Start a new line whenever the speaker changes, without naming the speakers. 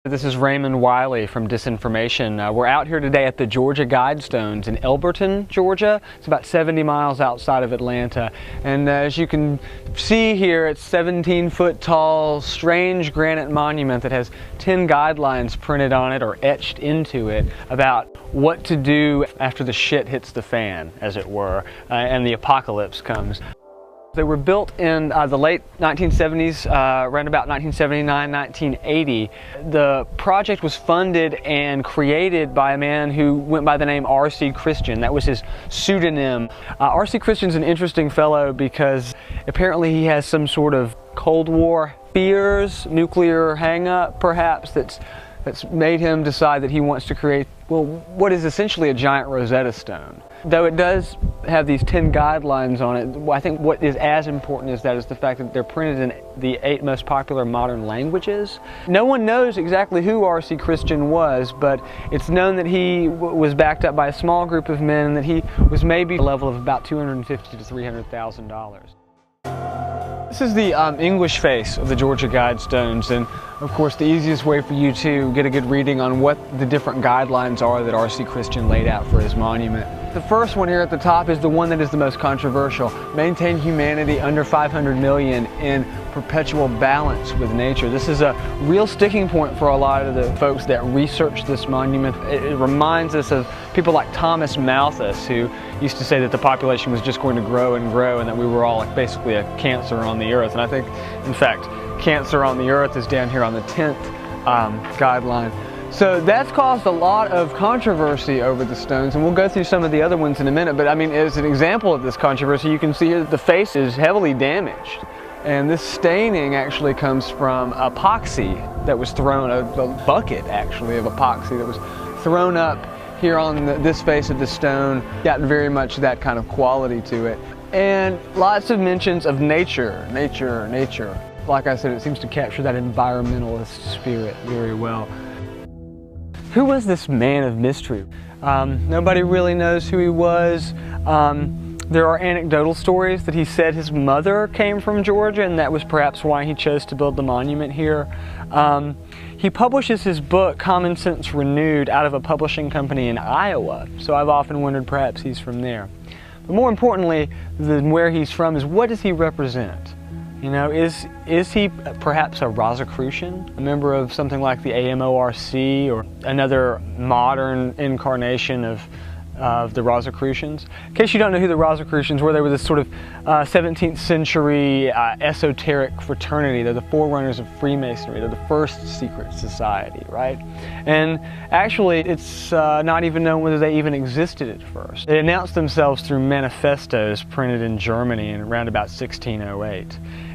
This is Raymond Wiley from Disinformation. We're out here today at the Georgia Guidestones in Elberton, Georgia. It's about 70 miles outside of Atlanta. And as you can see here, it's 17-foot tall, strange granite monument that has 10 guidelines printed on it or etched into it about what to do after the shit hits the fan, as it were, and the apocalypse comes. They were built in the late 1970s, around about 1979, 1980. The project was funded and created by a man who went by the name R.C. Christian. That was his pseudonym. R.C. Christian's an interesting fellow because apparently he has some sort of Cold War fears, nuclear hang-up perhaps, that's made him decide that he wants to create, well, what is essentially a giant Rosetta Stone. Though it does have these 10 guidelines on it, I think what is as important as that is the fact that they're printed in the 8 most popular modern languages. No one knows exactly who R.C. Christian was, but it's known that he was backed up by a small group of men and that he was maybe a level of about $250,000 to $300,000. This is the English face of the Georgia Guidestones, and of course the easiest way for you to get a good reading on what the different guidelines are that R.C. Christian laid out for his monument. The first one here at the top is the one that is the most controversial. Maintain humanity under 500 million in perpetual balance with nature. This is a real sticking point for a lot of the folks that research this monument. It reminds us of people like Thomas Malthus, who used to say that the population was just going to grow and grow and that we were all like basically a cancer on the earth. And I think, in fact, cancer on the earth is down here on the 10th guideline. So that's caused a lot of controversy over the stones, and we'll go through some of the other ones in a minute, but I mean, as an example of this controversy, you can see here that the face is heavily damaged. And this staining actually comes from epoxy that was thrown, a bucket actually of epoxy that was thrown up here on this face of the stone, got very much that kind of quality to it. And lots of mentions of nature, nature, nature. Like I said, it seems to capture that environmentalist spirit very well. Who was this man of mystery? Nobody really knows who he was. There are anecdotal stories that he said his mother came from Georgia, and that was perhaps why he chose to build the monument here. He publishes his book, Common Sense Renewed, out of a publishing company in Iowa, so I've often wondered perhaps he's from there. But more importantly than where he's from is, what does he represent? You know, is he perhaps a Rosicrucian, a member of something like the AMORC or another modern incarnation of the Rosicrucians? In case you don't know who the Rosicrucians were, they were this sort of 17th century esoteric fraternity. They're the forerunners of Freemasonry. They're the first secret society, right? And actually, it's not even known whether they even existed at first. They announced themselves through manifestos printed in Germany in around about 1608.